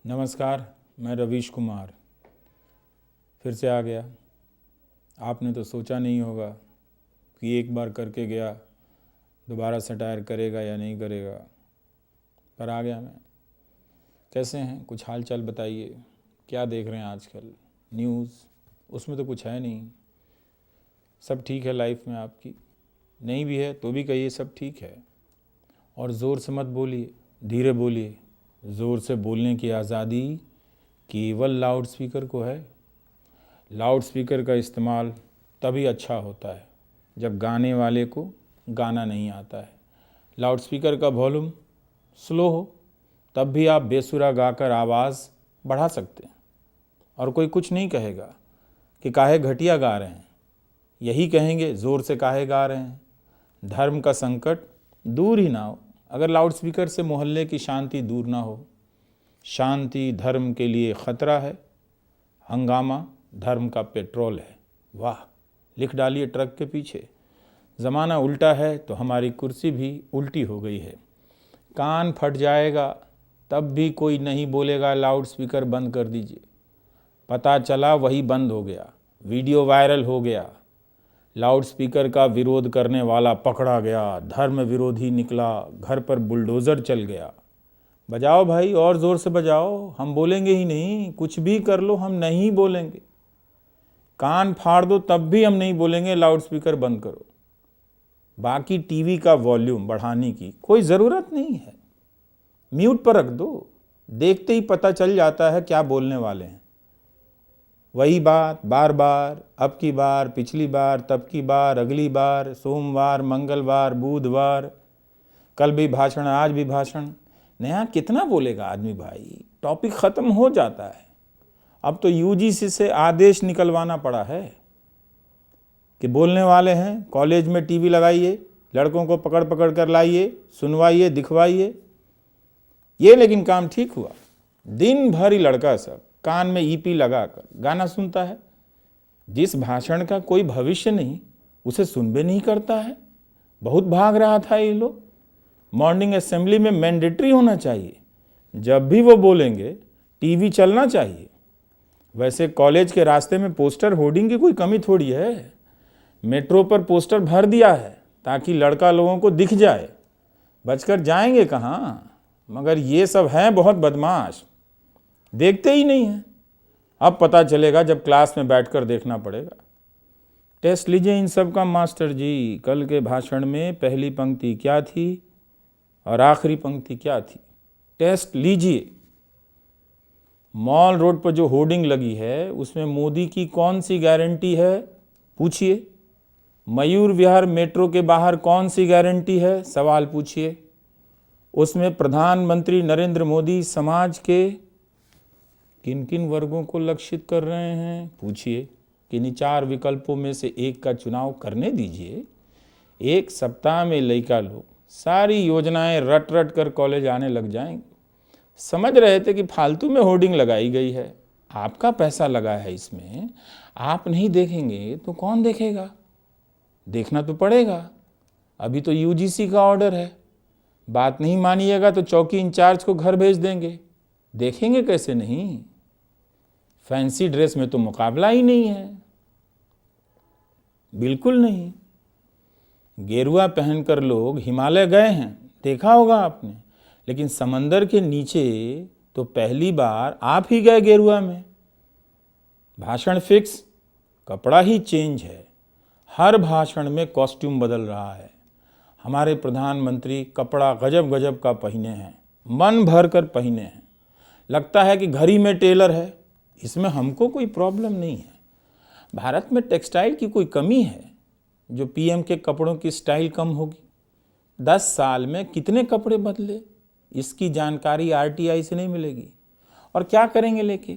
नमस्कार, मैं रवीश कुमार फिर से आ गया। आपने तो सोचा नहीं होगा कि एक बार करके गया, दोबारा सटायर करेगा या नहीं करेगा, पर आ गया मैं। कैसे हैं? कुछ हाल चाल बताइए। क्या देख रहे हैं आजकल? न्यूज़ उसमें तो कुछ है नहीं। सब ठीक है लाइफ में आपकी? नहीं भी है तो भी कहिए सब ठीक है। और ज़ोर से मत बोलिए, धीरे बोलिए। ज़ोर से बोलने की आज़ादी केवल लाउड स्पीकर को है। लाउड स्पीकर का इस्तेमाल तभी अच्छा होता है जब गाने वाले को गाना नहीं आता है। लाउड स्पीकर का वॉल्यूम स्लो हो तब भी आप बेसुरा गाकर आवाज़ बढ़ा सकते हैं और कोई कुछ नहीं कहेगा कि काहे घटिया गा रहे हैं। यही कहेंगे ज़ोर से काहे गा रहे हैं। धर्म का संकट दूर ही ना हो अगर लाउड स्पीकर से मोहल्ले की शांति दूर ना हो। शांति धर्म के लिए ख़तरा है, हंगामा धर्म का पेट्रोल है। वाह, लिख डालिए ट्रक के पीछे। ज़माना उल्टा है तो हमारी कुर्सी भी उल्टी हो गई है। कान फट जाएगा तब भी कोई नहीं बोलेगा लाउड स्पीकर बंद कर दीजिए। पता चला वही बंद हो गया, वीडियो वायरल हो गया। लाउड स्पीकर का विरोध करने वाला पकड़ा गया, धर्म विरोधी निकला, घर पर बुलडोज़र चल गया। बजाओ भाई, और ज़ोर से बजाओ, हम बोलेंगे ही नहीं। कुछ भी कर लो, हम नहीं बोलेंगे। कान फाड़ दो तब भी हम नहीं बोलेंगे लाउड स्पीकर बंद करो। बाकी टीवी का वॉल्यूम बढ़ाने की कोई ज़रूरत नहीं है, म्यूट पर रख दो। देखते ही पता चल जाता है क्या बोलने वाले हैं। वही बात बार बार, अब की बार, पिछली बार, तब की बार, अगली बार, सोमवार, मंगलवार, बुधवार, कल भी भाषण, आज भी भाषण। नया कितना बोलेगा आदमी भाई? टॉपिक ख़त्म हो जाता है। अब तो यूजीसी से आदेश निकलवाना पड़ा है कि बोलने वाले हैं कॉलेज में टीवी लगाइए, लड़कों को पकड़ पकड़ कर लाइए, सुनवाइए, दिखवाइए। ये लेकिन काम ठीक हुआ। दिन भर ही लड़का सब कान में ईपी लगाकर गाना सुनता है। जिस भाषण का कोई भविष्य नहीं उसे सुन भी नहीं करता है। बहुत भाग रहा था ये लोग। मॉर्निंग असेंबली में मैंडेटरी होना चाहिए, जब भी वो बोलेंगे टीवी चलना चाहिए। वैसे कॉलेज के रास्ते में पोस्टर होर्डिंग की कोई कमी थोड़ी है। मेट्रो पर पोस्टर भर दिया है ताकि लड़का लोगों को दिख जाए। बचकर जाएंगे कहाँ? मगर ये सब हैं बहुत बदमाश, देखते ही नहीं हैं। अब पता चलेगा जब क्लास में बैठकर देखना पड़ेगा। टेस्ट लीजिए इन सब का मास्टर जी। कल के भाषण में पहली पंक्ति क्या थी और आखिरी पंक्ति क्या थी? टेस्ट लीजिए। मॉल रोड पर जो होर्डिंग लगी है उसमें मोदी की कौन सी गारंटी है? पूछिए। मयूर विहार मेट्रो के बाहर कौन सी गारंटी है? सवाल पूछिए। उसमें प्रधानमंत्री नरेंद्र मोदी समाज के किन किन वर्गों को लक्षित कर रहे हैं? पूछिए। किन्हीं 4 विकल्पों में से एक का चुनाव करने दीजिए। एक सप्ताह में लड़का लोग सारी योजनाएं रट रट कर कॉलेज आने लग जाएंगे। समझ रहे थे कि फालतू में होर्डिंग लगाई गई है, आपका पैसा लगा है इसमें, आप नहीं देखेंगे तो कौन देखेगा? देखना तो पड़ेगा। अभी तो यूजीसी का ऑर्डर है, बात नहीं मानिएगा तो चौकी इंचार्ज को घर भेज देंगे। देखेंगे कैसे नहीं? फैंसी ड्रेस में तो मुकाबला ही नहीं है, बिल्कुल नहीं। गेरुआ पहनकर लोग हिमालय गए हैं, देखा होगा आपने, लेकिन समंदर के नीचे तो पहली बार आप ही गए गेरुआ में। भाषण फिक्स, कपड़ा ही चेंज है। हर भाषण में कॉस्ट्यूम बदल रहा है। हमारे प्रधानमंत्री कपड़ा गजब गजब का पहने हैं, मन भर कर पहने हैं। लगता है कि घर ही में टेलर है। इसमें हमको कोई प्रॉब्लम नहीं है। भारत में टेक्सटाइल की कोई कमी है जो पीएम के कपड़ों की स्टाइल कम होगी? 10 साल में कितने कपड़े बदले, इसकी जानकारी आरटीआई से नहीं मिलेगी। और क्या करेंगे लेके?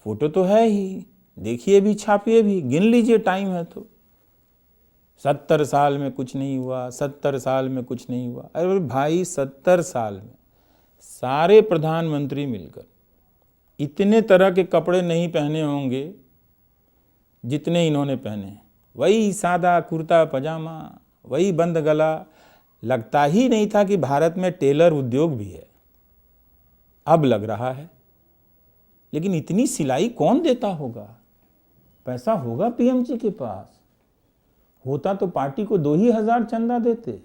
फोटो तो है ही, देखिए भी, छापिए भी, गिन लीजिए, टाइम है तो। 70 साल में कुछ नहीं हुआ, 70 साल में कुछ नहीं हुआ। अरे भाई, 70 साल में सारे प्रधानमंत्री मिलकर इतने तरह के कपड़े नहीं पहने होंगे जितने इन्होंने पहने। वही सादा कुर्ता पजामा, वही बंद गला। लगता ही नहीं था कि भारत में टेलर उद्योग भी है। अब लग रहा है। लेकिन इतनी सिलाई कौन देता होगा? पैसा होगा पीएमजी के पास, होता तो पार्टी को 2,000 चंदा देते।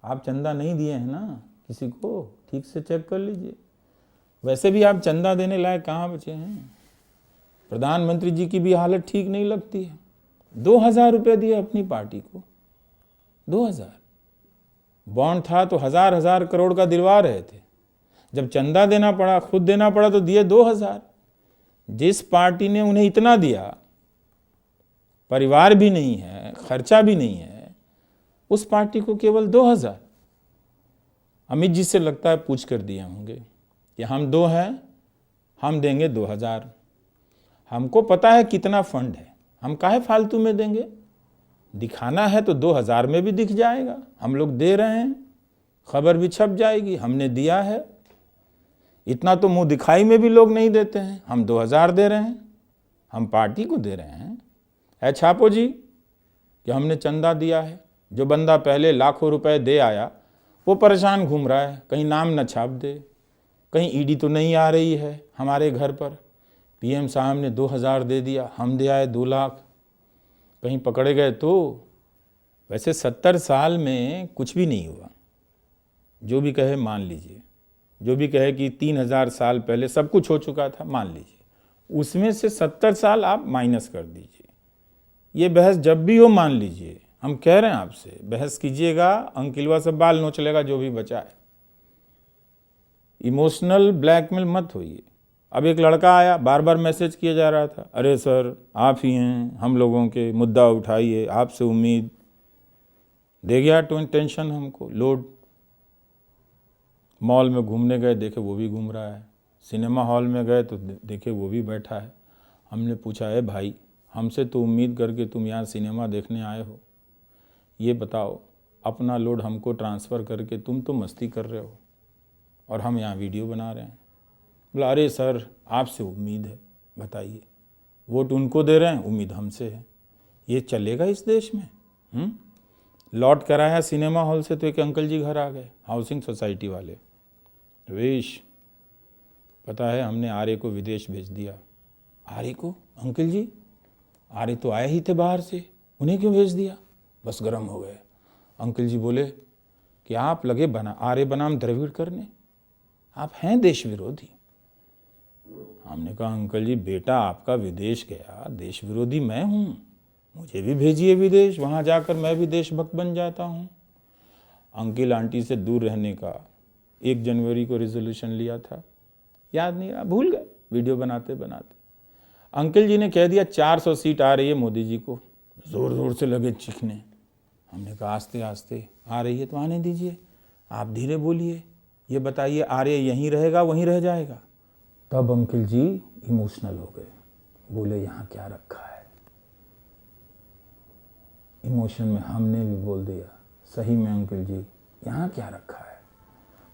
आप चंदा नहीं दिए हैं ना किसी को, ठीक से चेक कर लीजिए। वैसे भी आप चंदा देने लायक कहाँ बचे हैं? प्रधानमंत्री जी की भी हालत ठीक नहीं लगती है। 2,000 रुपये दिए अपनी पार्टी को, 2,000। बॉन्ड था तो हजार करोड़ का दिलवा रहे थे। जब चंदा देना पड़ा, खुद देना पड़ा, तो दिए 2,000। जिस पार्टी ने उन्हें इतना दिया, परिवार भी नहीं है, खर्चा भी नहीं है, उस पार्टी को केवल 2,000। अमित जी से लगता है पूछ कर दिए होंगे कि हम 2 हैं, हम देंगे 2,000। हमको पता है कितना फंड है, हम काहे फालतू में देंगे? दिखाना है तो 2,000 में भी दिख जाएगा, हम लोग दे रहे हैं, खबर भी छप जाएगी, हमने दिया है। इतना तो मुंह दिखाई में भी लोग नहीं देते हैं। हम 2,000 दे रहे हैं, हम पार्टी को दे रहे हैं। है छापो जी कि हमने चंदा दिया है। जो बंदा पहले लाखों रुपए दे आया वो परेशान घूम रहा है, कहीं नाम न छाप दे, कहीं ईडी तो नहीं आ रही है हमारे घर पर। पीएम साहब ने 2,000 दे दिया, हम दे आए 2 लाख, कहीं पकड़े गए तो। वैसे 70 साल में कुछ भी नहीं हुआ। जो भी कहे मान लीजिए, जो भी कहे कि 3,000 साल पहले सब कुछ हो चुका था, मान लीजिए। उसमें से 70 साल आप माइनस कर दीजिए। ये बहस जब भी हो मान लीजिए, हम कह रहे हैं आपसे बहस कीजिएगा, अंकिलवा से बाल नोच लेगा जो भी बचा है। इमोशनल ब्लैकमेल मत होइए। अब एक लड़का आया, बार बार मैसेज किया जा रहा था, अरे सर आप ही हैं, हम लोगों के मुद्दा उठाइए, आपसे उम्मीद। दे गया टेंशन हमको, लोड। मॉल में घूमने गए, देखे वो भी घूम रहा है। सिनेमा हॉल में गए तो देखे वो भी बैठा है। हमने पूछा, है भाई, हमसे तो उम्मीद करके तुम यहाँ सिनेमा देखने आए हो, ये बताओ अपना लोड हमको ट्रांसफ़र करके तुम तो मस्ती कर रहे हो और हम यहाँ वीडियो बना रहे हैं। बोला, अरे सर आपसे उम्मीद है, बताइए। वोट उनको दे रहे हैं, उम्मीद हमसे है। ये चलेगा इस देश में? लौट कर आया सिनेमा हॉल से तो एक अंकल जी घर आ गए, हाउसिंग सोसाइटी वाले। रवीश, पता है हमने आर्य को विदेश भेज दिया। आर्य को? अंकल जी, आर्य तो आए ही थे बाहर से, उन्हें क्यों भेज दिया? बस गर्म हो गए। अंकल जी बोले कि आप लगे आर्य बनाम द्रविड़ करने, आप हैं देश विरोधी। हमने कहा, अंकल जी बेटा आपका विदेश गया, देश विरोधी मैं हूँ, मुझे भी भेजिए विदेश, वहाँ जाकर मैं भी देशभक्त बन जाता हूँ। अंकल आंटी से दूर रहने का 1 जनवरी को रिजोल्यूशन लिया था, याद नहीं रहा, भूल गए वीडियो बनाते बनाते। अंकल जी ने कह दिया 400 सीट आ रही है मोदी जी को, ज़ोर ज़ोर से लगे चीखने। हमने कहा आस्ते आस्ते आ रही है तो आने दीजिए, आप धीरे बोलिए, ये बताइए आर्य यहीं रहेगा वहीं रह जाएगा? तब अंकल जी इमोशनल हो गए, बोले यहाँ क्या रखा है। इमोशन में हमने भी बोल दिया, सही में अंकल जी यहाँ क्या रखा है।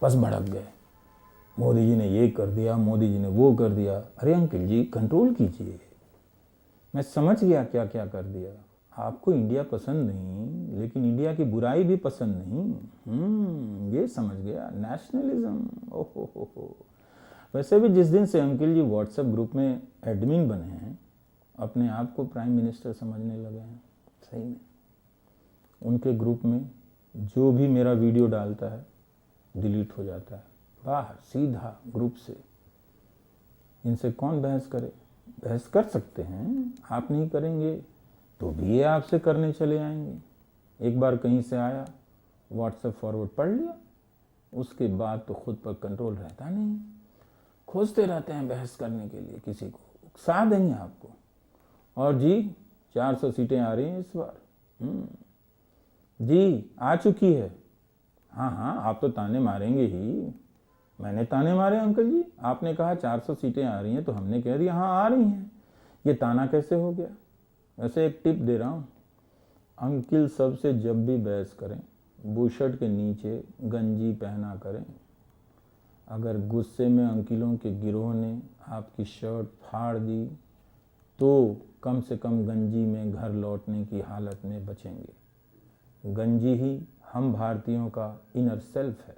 बस भड़क गए, मोदी जी ने ये कर दिया, मोदी जी ने वो कर दिया। अरे अंकल जी कंट्रोल कीजिए, मैं समझ गया क्या क्या कर दिया। आपको इंडिया पसंद नहीं, लेकिन इंडिया की बुराई भी पसंद नहीं। ये समझ गया, नेशनलिज्म। ओहो। वैसे भी जिस दिन से अंकल जी व्हाट्सएप ग्रुप में एडमिन बने हैं, अपने आप को प्राइम मिनिस्टर समझने लगे हैं। सही में उनके ग्रुप में जो भी मेरा वीडियो डालता है डिलीट हो जाता है, बाहर सीधा ग्रुप से। इनसे कौन बहस करे? बहस कर सकते हैं, आप नहीं करेंगे तो भी ये आपसे करने चले आएंगे। एक बार कहीं से आया, व्हाट्सएप फॉरवर्ड पढ़ लिया, उसके बाद तो खुद पर कंट्रोल रहता नहीं, खोजते रहते हैं बहस करने के लिए, किसी को उकसा देंगे आपको। और जी 400 सीटें आ रही हैं इस बार। जी आ चुकी है। हाँ आप तो ताने मारेंगे ही। मैंने ताने मारे अंकल जी? आपने कहा 400 सीटें आ रही हैं तो हमने कह दिया हाँ आ रही हैं। ये ताना कैसे हो गया? वैसे एक टिप दे रहा हूँ, अंकिल सबसे जब भी बहस करें बुशर्ट के नीचे गंजी पहना करें। अगर गुस्से में अंकिलों के गिरोह ने आपकी शर्ट फाड़ दी तो कम से कम गंजी में घर लौटने की हालत में बचेंगे। गंजी ही हम भारतीयों का इनर सेल्फ है।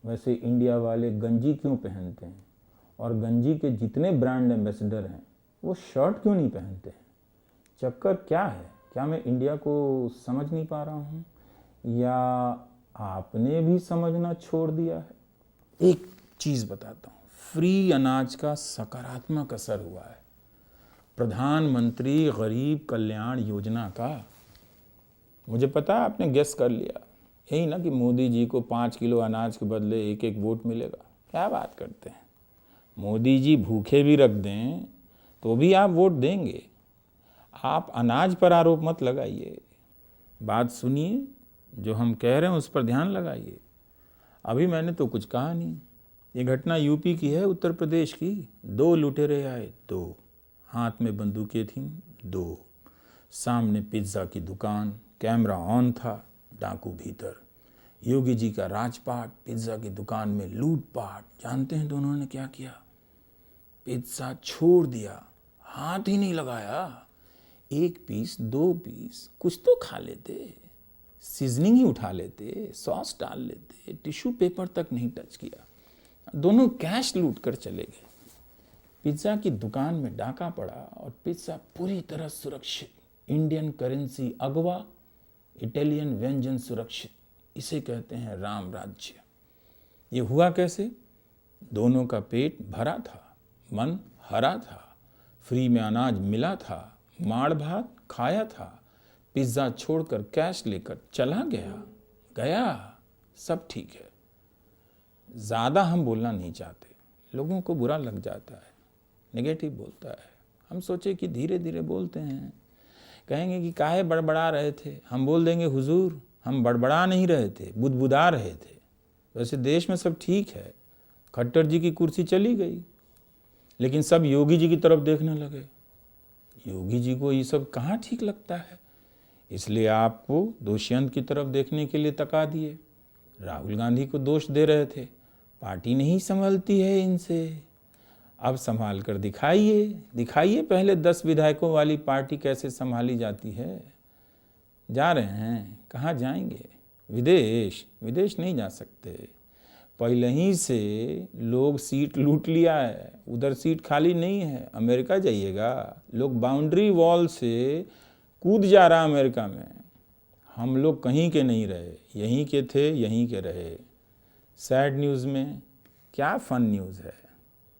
वैसे इंडिया वाले गंजी क्यों पहनते हैं? और गंजी के जितने ब्रांड एम्बेसडर हैं वो शर्ट क्यों नहीं पहनते हैं? चक्कर क्या है? क्या मैं इंडिया को समझ नहीं पा रहा हूँ, या आपने भी समझना छोड़ दिया है? एक चीज़ बताता हूँ, फ्री अनाज का सकारात्मक असर हुआ है प्रधानमंत्री गरीब कल्याण योजना का। मुझे पता है आपने गेस कर लिया, यही ना कि मोदी जी को 5 किलो अनाज के बदले 1-1 वोट मिलेगा। क्या बात करते हैं, मोदी जी भूखे भी रख दें तो भी आप वोट देंगे। आप अनाज पर आरोप मत लगाइए, बात सुनिए, जो हम कह रहे हैं उस पर ध्यान लगाइए। अभी मैंने तो कुछ कहा नहीं, ये घटना यूपी की है, उत्तर प्रदेश की। 2 लुटेरे आए, 2 हाथ में बंदूकें थीं, 2 सामने पिज्ज़ा की दुकान, कैमरा ऑन था, डाकू भीतर। योगी जी का राजपाट, पिज्ज़ा की दुकान में लूटपाट। जानते हैं दोनों ने क्या किया? पिज्ज़ा छोड़ दिया, हाथ ही नहीं लगाया। 1 पीस 2 पीस कुछ तो खा लेते, सीजनिंग ही उठा लेते, सॉस डाल लेते, टिश्यू पेपर तक नहीं टच किया। दोनों कैश लूट कर चले गए। पिज्ज़ा की दुकान में डाका पड़ा और पिज्ज़ा पूरी तरह सुरक्षित। इंडियन करेंसी अगवा, इटालियन व्यंजन सुरक्षित। इसे कहते हैं राम राज्य। ये हुआ कैसे? दोनों का पेट भरा था, मन हरा था, फ्री में अनाज मिला था, माड़ भात खाया था, पिज्ज़ा छोड़कर कैश लेकर चला गया, सब ठीक है। ज़्यादा हम बोलना नहीं चाहते, लोगों को बुरा लग जाता है, नेगेटिव बोलता है। हम सोचे कि धीरे धीरे बोलते हैं, कहेंगे कि काहे बड़बड़ा रहे थे। हम बोल देंगे हुजूर हम बड़बड़ा नहीं रहे थे, बुदबुदा रहे थे। वैसे देश में सब ठीक है, खट्टर जी की कुर्सी चली गई, लेकिन सब योगी जी की तरफ देखने लगे। योगी जी को ये सब कहाँ ठीक लगता है, इसलिए आपको दोषियंत की तरफ देखने के लिए तका दिए। राहुल गांधी को दोष दे रहे थे, पार्टी नहीं संभलती है इनसे, अब संभाल कर दिखाइए पहले 10 विधायकों वाली पार्टी कैसे संभाली जाती है। जा रहे हैं, कहाँ जाएंगे? विदेश नहीं जा सकते। पहले ही से लोग सीट लूट लिया है, उधर सीट खाली नहीं है। अमेरिका जाइएगा, लोग बाउंड्री वॉल से कूद जा रहा अमेरिका में। हम लोग कहीं के नहीं रहे, यहीं के थे, यहीं के रहे। सैड न्यूज़ में क्या फ़न न्यूज़ है?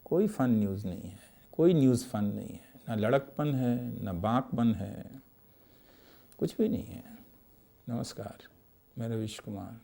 कोई फ़न न्यूज़ नहीं है, कोई न्यूज़ फ़न नहीं है, ना लड़कपन है, ना बांकपन है, कुछ भी नहीं है। नमस्कार, मैं रवीश कुमार।